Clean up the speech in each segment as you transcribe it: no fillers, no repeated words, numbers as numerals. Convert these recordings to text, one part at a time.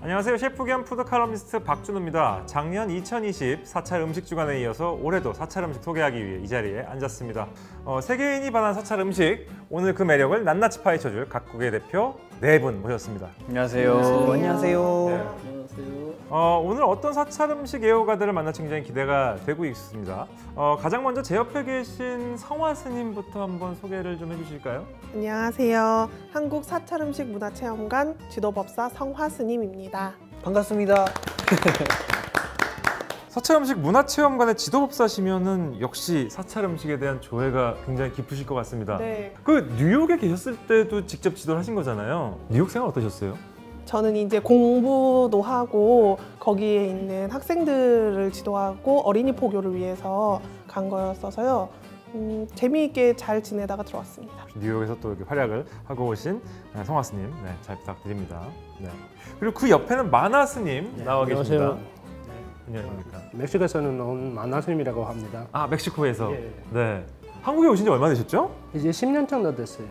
안녕하세요. 셰프 겸 푸드 칼럼니스트 박준호입니다. 작년 2020 사찰 음식 주간에 이어서 올해도 사찰 음식 소개하기 위해 이 자리에 앉았습니다. 세계인이 반한 사찰 음식, 오늘 그 매력을 낱낱이 파헤쳐줄 각국의 대표 네 분 모셨습니다. 안녕하세요. 안녕하세요. 네. 오늘 어떤 사찰 음식 애호가들을 만나서 굉장히 기대가 되고 있습니다. 가장 먼저 제 옆에 계신 성화 스님부터 한번 소개를 좀 해주실까요? 안녕하세요. 한국 사찰 음식 문화체험관 지도법사 성화 스님입니다. 반갑습니다. 사찰 음식 문화체험관의 지도법사시면은 역시 사찰 음식에 대한 조예가 굉장히 깊으실 것 같습니다. 네. 그 뉴욕에 계셨을 때도 직접 지도를 하신 거잖아요. 뉴욕 생활 어떠셨어요? 저는 이제 공부도 하고 거기에 있는 학생들을 지도하고 어린이 포교를 위해서 간 거였어서요. 재미있게 잘 지내다가 들어왔습니다. 뉴욕에서 또 이렇게 활약을 하고 오신 성화 스님, 네, 잘 부탁드립니다. 네. 그리고 그 옆에는 마나 스님 나와 계십니다. 안녕하십니까. 멕시코에서는 온 마나 스님이라고 합니다. 아, 멕시코에서. 예. 네. 한국에 오신 지 얼마나 되셨죠? 이제 10년 정도 됐어요.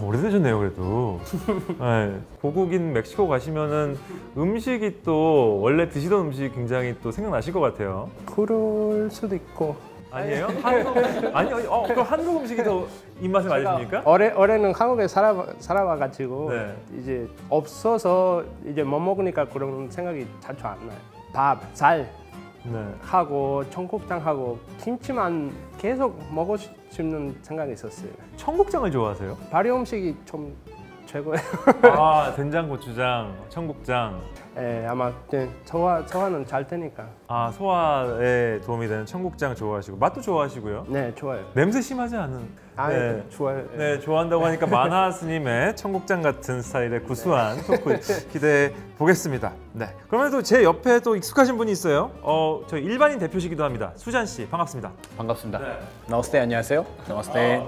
오래되셨네요, 그래도. 네. 고국인 멕시코 가시면은 음식이 또 원래 드시던 음식이 굉장히 또 생각나실 것 같아요. 그럴 수도 있고. 아니에요? 그럼 한국 음식이 더 입맛에 맞으십니까? 올해는 한국에 살아와가지고 네. 이제 없어서 이제 못 먹으니까 그런 생각이 자주 안 나요. 밥, 살 네. 하고 청국장하고 김치만 계속 먹고 싶는 생각이 있었어요. 청국장을 좋아하세요? 발효 음식이 좀 최고예요. 아, 된장, 고추장, 청국장. 예, 아마 소화는 잘 되니까. 아, 소화에 도움이 되는 청국장 좋아하시고 맛도 좋아하시고요. 네, 좋아요. 냄새 심하지 않은. 네. 좋아요. 네, 좋아한다고 하니까 마나 스님의 청국장 같은 스타일의 구수한 토크 기대해 보겠습니다. 네. 그러면 또 제 옆에 또 익숙하신 분이 있어요. 저희 일반인 대표시기도 합니다. 수잔 씨, 반갑습니다. 반갑습니다. 네. 나마스테, 안녕하세요. 나마스테.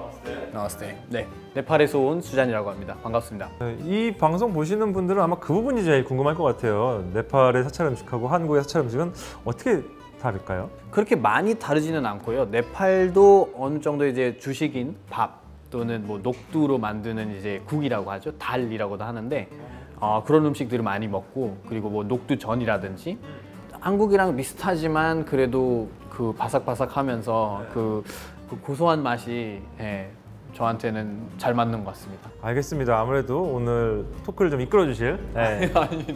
나마스테. 네, 네팔에서 온 수잔이라고 합니다. 반갑습니다. 네, 이 방송 보시는 분들은 아마 그 부분이 제일 궁금할 것 같아요. 네팔의 사찰 음식하고 한국의 사찰 음식은 어떻게 다를까요? 그렇게 많이 다르지는 않고요. 네팔도 어느 정도 이제 주식인 밥 또는 뭐 녹두로 만드는 이제 국이라고 하죠. 달이라고도 하는데 그런 음식들을 많이 먹고, 그리고 뭐 녹두전이라든지 한국이랑 비슷하지만 그래도 그 바삭바삭하면서 그 고소한 맛이 저한테는 잘 맞는 것 같습니다. 알겠습니다. 아무래도 오늘 토크를 좀 이끌어 주실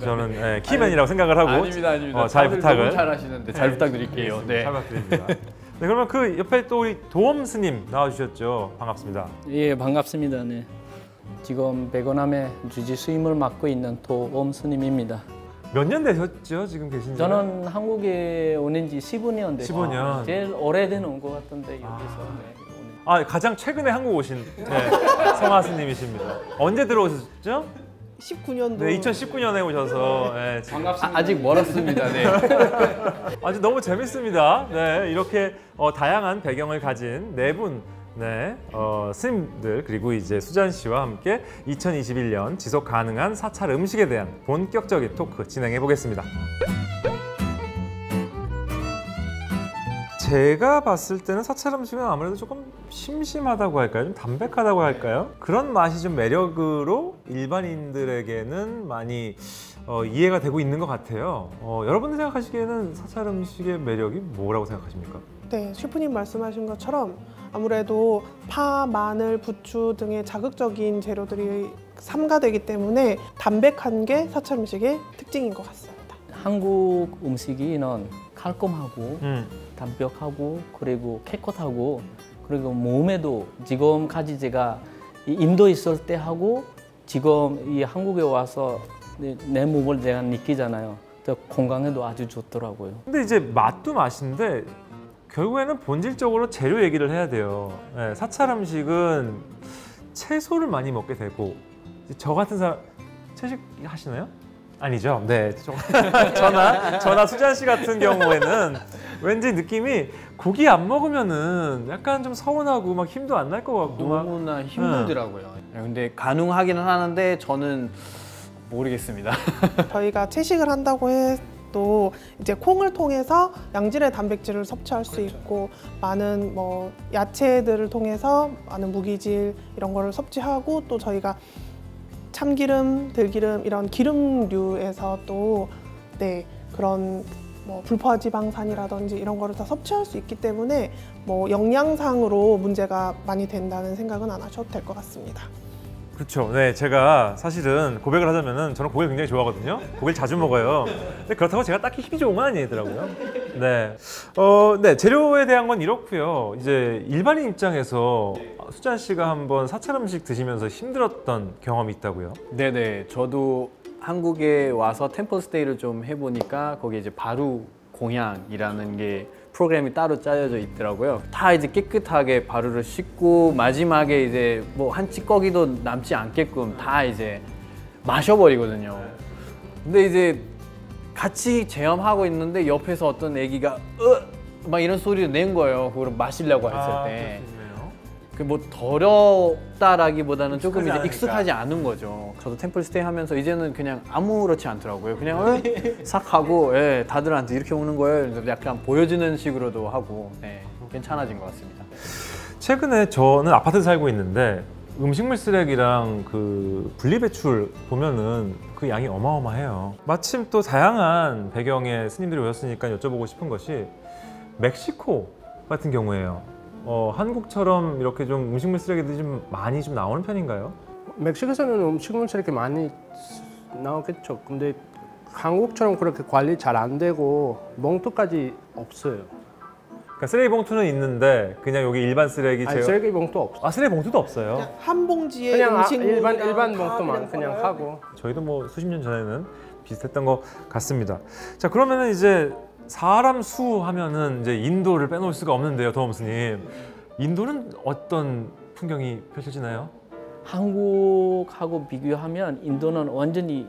저는 키맨이라고 생각을 하고 아닙니다. 잘 부탁을 너무 잘 하시는데 잘 부탁드릴게요. 네. 잘 부탁드립니다. 네, 그러면 그 옆에 또 우리 도엄 스님 나와주셨죠. 반갑습니다. 예, 반갑습니다. 네. 지금 베트남의 주지스님을 맡고 있는 도엄 스님입니다. 몇 년 되셨죠? 지금 계신 지? 저는 한국에 오는 지 15년 됐어요. 15년. 제일 오래된 온 것 같은데 여기서. 가장 최근에 한국 오신 성화 스님이십니다. 언제 들어오셨죠? 19년도. 네, 2019년에 오셔서 반갑습니다. 아직 멀었습니다. 네. 아주 너무 재밌습니다. 네, 이렇게 다양한 배경을 가진 네 분 스님들, 그리고 이제 수잔 씨와 함께 2021년 지속 가능한 사찰 음식에 대한 본격적인 토크 진행해 보겠습니다. 제가 봤을 때는 사찰 음식은 아무래도 조금 심심하다고 할까요? 좀 담백하다고 할까요? 그런 맛이 좀 매력으로 일반인들에게는 많이 이해가 되고 있는 것 같아요. 여러분들 생각하시기에는 사찰 음식의 매력이 뭐라고 생각하십니까? 네, 셰프님 말씀하신 것처럼 아무래도 파, 마늘, 부추 등의 자극적인 재료들이 첨가되기 때문에 담백한 게 사찰 음식의 특징인 것 같습니다. 한국 음식이는 깔끔하고 담백하고 그리고 깨끗하고, 그리고 몸에도 지금까지 제가 인도에 있을 때 하고 지금 이 한국에 와서 내 몸을 제가 느끼잖아요. 건강에도 아주 좋더라고요. 근데 이제 맛도 맛인데 결국에는 본질적으로 재료 얘기를 해야 돼요. 네, 사찰 음식은 채소를 많이 먹게 되고, 저 같은 사람 채식 하시나요? 아니죠. 네. 저나 수잔 씨 같은 경우에는 왠지 느낌이 고기 안 먹으면은 약간 좀 서운하고 막 힘도 안 날 것 같고 너무나 힘들더라고요. 근데 가능하기는 하는데 저는 모르겠습니다. 저희가 채식을 한다고 해도 이제 콩을 통해서 양질의 단백질을 섭취할 수 있고, 많은 뭐 야채들을 통해서 많은 무기질 이런 거를 섭취하고, 또 저희가 참기름, 들기름 이런 기름류에서 또 네, 그런 뭐 불포화지방산이라든지 이런 거를 다 섭취할 수 있기 때문에 뭐 영양상으로 문제가 많이 된다는 생각은 안 하셔도 될 것 같습니다. 그렇죠. 네, 제가 사실은 고백을 하자면은 저는 고기를 굉장히 좋아하거든요. 고기를 자주 먹어요. 근데 그렇다고 제가 딱히 힘이 좋은 건 아니더라고요. 네, 네 재료에 대한 건 이렇고요. 이제 일반인 입장에서 수잔 씨가 한번 사찰 음식 드시면서 힘들었던 경험이 있다고요? 네네, 저도 한국에 와서 템플스테이를 좀 해보니까 거기에 이제 바루 공양이라는 게 프로그램이 따로 짜여져 있더라고요. 다 이제 깨끗하게 바루를 씻고 마지막에 이제 뭐 한 찌꺼기도 남지 않게끔 다 이제 마셔버리거든요. 근데 이제 같이 체험하고 있는데 옆에서 어떤 애기가 막 이런 소리를 낸 거예요. 그걸 마시려고 했을 때. 그 뭐 더럽다라기보다는 조금 이제 익숙하지 않은 거죠. 저도 템플스테이 하면서 이제는 그냥 아무렇지 않더라고요. 그냥 싹 하고 다들한테 이렇게 오는 거예요. 약간 보여주는 식으로도 하고 괜찮아진 것 같습니다. 최근에 저는 아파트에 살고 있는데 음식물 쓰레기랑 그 분리배출 보면은 그 양이 어마어마해요. 마침 또 다양한 배경의 스님들이 오셨으니까 여쭤보고 싶은 것이 멕시코 같은 경우에요. 한국처럼 이렇게 좀 음식물 쓰레기들이 좀 많이 좀 나오는 편인가요? 멕시코에서는 음식물 쓰레기 많이 나오겠죠. 근데 한국처럼 그렇게 관리 잘 안 되고 봉투까지 없어요. 그러니까 쓰레기 봉투는 있는데 그냥 여기 일반 쓰레기 아니, 쓰레기 봉투 없어. 아, 쓰레기 봉투도 없어요? 그냥 한 봉지에 그냥 음식물이랑 일반 다 봉투만 그냥 걸어요. 하고. 저희도 뭐 수십 년 전에는 비슷했던 것 같습니다. 자, 그러면은 이제 사람 수 하면은 이제 인도를 빼놓을 수가 없는데요, 도엄스님. 인도는 어떤 풍경이 펼쳐지나요? 한국하고 비교하면 인도는 완전히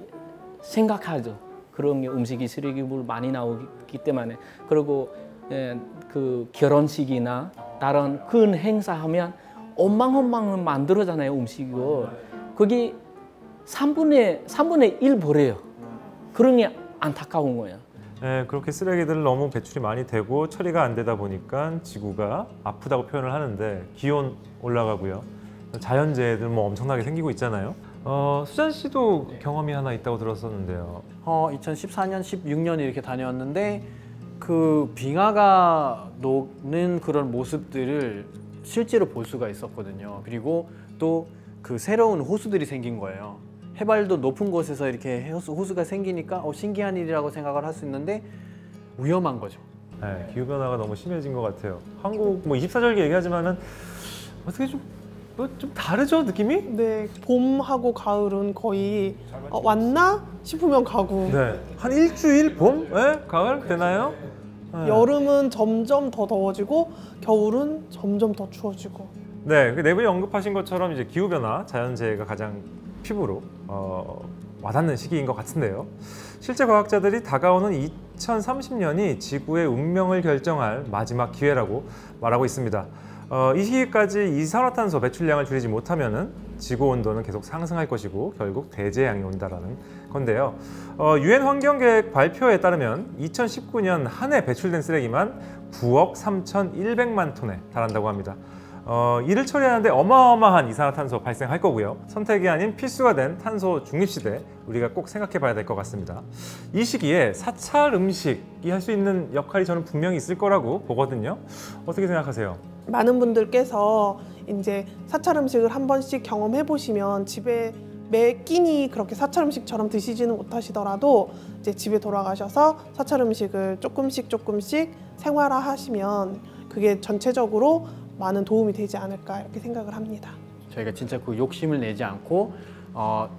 생각하죠. 그런 게 음식이 쓰레기물 많이 나오기 때문에. 그리고 그 결혼식이나 다른 큰 행사하면 엉망엉망 만들어잖아요, 음식을. 그게 3분의 1 버려요. 그런 게 안타까운 거예요. 네, 그렇게 쓰레기들 너무 배출이 많이 되고 처리가 안 되다 보니까 지구가 아프다고 표현을 하는데 기온 올라가고요. 자연재해들 뭐 엄청나게 생기고 있잖아요. 수잔 씨도 경험이 하나 있다고 들었었는데요. 2014년, 16년 이렇게 다녀왔는데 그 빙하가 녹는 그런 모습들을 실제로 볼 수가 있었거든요. 그리고 또 그 새로운 호수들이 생긴 거예요. 해발도 높은 곳에서 이렇게 호수가 생기니까 신기한 일이라고 생각을 할 수 있는데 위험한 거죠. 네, 기후변화가 너무 심해진 것 같아요. 한국 뭐 24절기 얘기하지만은 어떻게 좀 다르죠, 느낌이? 네, 봄하고 가을은 거의 왔나 싶으면 가고 네, 한 일주일 봄? 네? 가을 되나요? 네. 여름은 점점 더 더워지고 겨울은 점점 더 추워지고. 네, 그 내부에 언급하신 것처럼 이제 기후변화, 자연재해가 가장 피부로 와닿는 시기인 것 같은데요. 실제 과학자들이 다가오는 2030년이 지구의 운명을 결정할 마지막 기회라고 말하고 있습니다. 이 시기까지 이산화탄소 배출량을 줄이지 못하면은 지구 온도는 계속 상승할 것이고 결국 대재앙이 온다라는 건데요. 유엔 환경계획 발표에 따르면 2019년 한 해 배출된 쓰레기만 9억 3,100만 톤에 달한다고 합니다. 이를 처리하는데 어마어마한 이산화탄소 발생할 거고요. 선택이 아닌 필수가 된 탄소 중립시대 우리가 꼭 생각해 봐야 될 것 같습니다. 이 시기에 사찰 음식이 할 수 있는 역할이 저는 분명히 있을 거라고 보거든요. 어떻게 생각하세요? 많은 분들께서 이제 사찰 음식을 한 번씩 경험해 보시면 집에 매 끼니 그렇게 사찰 음식처럼 드시지는 못하시더라도 이제 집에 돌아가셔서 사찰 음식을 조금씩 생활화하시면 그게 전체적으로 많은 도움이 되지 않을까 이렇게 생각을 합니다. 저희가 진짜 그 욕심을 내지 않고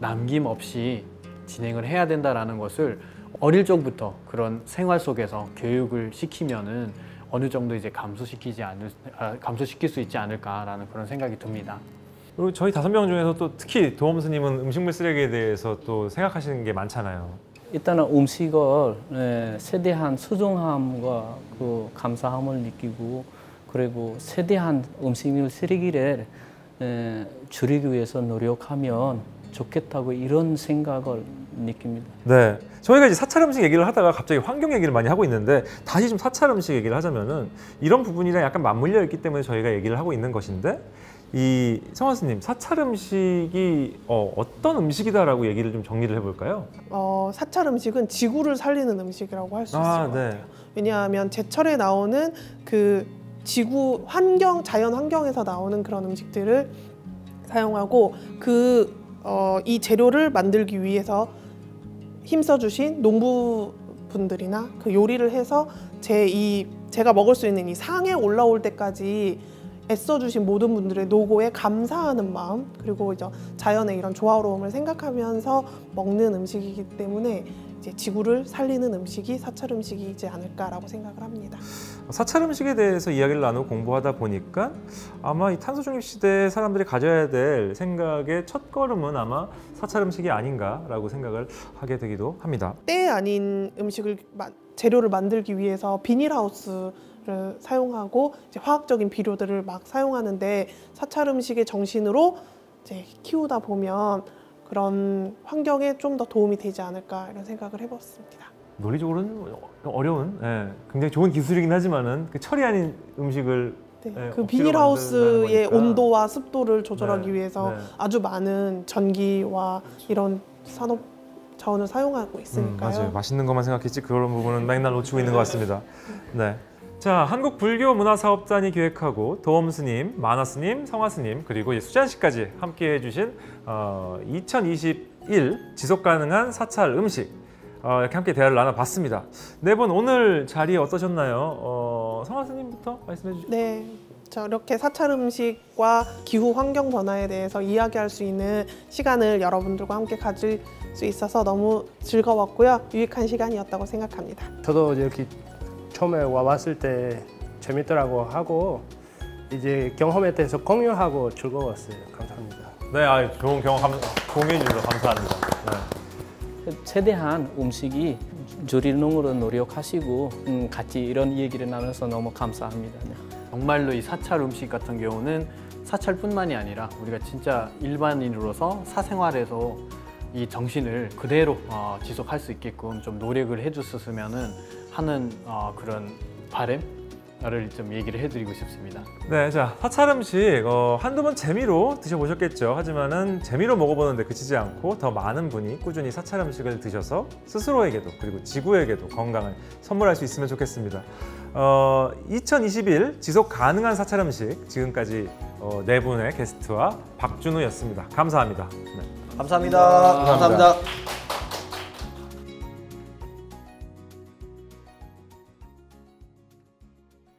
남김없이 진행을 해야 된다라는 것을 어릴 적부터 그런 생활 속에서 교육을 시키면은 어느 정도 이제 감소시킬 수 있지 않을까라는 그런 생각이 듭니다. 그리고 저희 5명 중에서 또 특히 도엄 스님은 음식물 쓰레기에 대해서 또 생각하시는 게 많잖아요. 일단은 음식을 세대한 소중함과 그 감사함을 느끼고 그리고 세대한 음식물 쓰레기를 줄이기 위해서 노력하면 좋겠다고 이런 생각을 느낍니다. 네, 저희가 이제 사찰 음식 얘기를 하다가 갑자기 환경 얘기를 많이 하고 있는데 다시 좀 사찰 음식 얘기를 하자면은 이런 부분이랑 약간 맞물려 있기 때문에 저희가 얘기를 하고 있는 것인데 이 성환스님, 사찰 음식이 어떤 음식이다라고 얘기를 좀 정리를 해볼까요? 사찰 음식은 지구를 살리는 음식이라고 할 수 있을 것 같아요. 네. 왜냐하면 제철에 나오는 그 지구 환경, 자연 환경에서 나오는 그런 음식들을 사용하고 이 재료를 만들기 위해서 힘써주신 농부분들이나 그 요리를 해서 제가 먹을 수 있는 이 상에 올라올 때까지 애써주신 모든 분들의 노고에 감사하는 마음, 그리고 이제 자연의 이런 조화로움을 생각하면서 먹는 음식이기 때문에 이제 지구를 살리는 음식이 사찰 음식이지 않을까라고 생각을 합니다. 사찰 음식에 대해서 이야기를 나누고 공부하다 보니까 아마 이 탄소 중립 시대에 사람들이 가져야 될 생각의 첫걸음은 아마 사찰 음식이 아닌가라고 생각을 하게 되기도 합니다. 때 아닌 재료를 만들기 위해서 비닐하우스를 사용하고 이제 화학적인 비료들을 막 사용하는데 사찰 음식의 정신으로 이제 키우다 보면 그런 환경에 좀 더 도움이 되지 않을까 이런 생각을 해봤습니다. 논리적으로는 어려운, 굉장히 좋은 기술이긴 하지만은 그 철이 아닌 음식을 그 억지로 비닐하우스의 만든다는 거니까. 온도와 습도를 조절하기 네, 위해서 네. 아주 많은 전기와 이런 산업 자원을 사용하고 있으니까요. 맞아요. 맛있는 것만 생각했지 그런 부분은 맨날 놓치고 있는 것 같습니다. 네. 자, 한국불교문화사업단이 기획하고 도엄스님, 만화스님, 성화스님 그리고 수잔 씨까지 함께 해주신 2021 지속가능한 사찰 음식 이렇게 함께 대화를 나눠봤습니다. 네 분 오늘 자리 어떠셨나요? 성화스님부터 말씀해 주시죠. 네. 이렇게 사찰 음식과 기후 환경 변화에 대해서 이야기할 수 있는 시간을 여러분들과 함께 가질 수 있어서 너무 즐거웠고요. 유익한 시간이었다고 생각합니다. 저도 이렇게 처음에 와봤을 때 재밌더라고 하고 이제 경험에 대해서 공유하고 즐거웠어요. 감사합니다. 네, 좋은 경험 공유해 주셔서 감사합니다. 네. 최대한 음식이 줄이는 걸로 노력하시고 같이 이런 얘기를 나눠서 너무 감사합니다. 네. 정말로 이 사찰 음식 같은 경우는 사찰뿐만이 아니라 우리가 진짜 일반인으로서 사생활에서 이 정신을 그대로 지속할 수 있게끔 좀 노력을 해줬으면 하는 그런 바람을 좀 얘기를 해드리고 싶습니다. 네, 자, 사찰 음식 한두 번 재미로 드셔보셨겠죠. 하지만은 재미로 먹어보는데 그치지 않고 더 많은 분이 꾸준히 사찰 음식을 드셔서 스스로에게도 그리고 지구에게도 건강을 선물할 수 있으면 좋겠습니다. 2021 지속 가능한 사찰 음식 지금까지 네 분의 게스트와 박준우였습니다. 감사합니다. 네. 감사합니다. 감사합니다.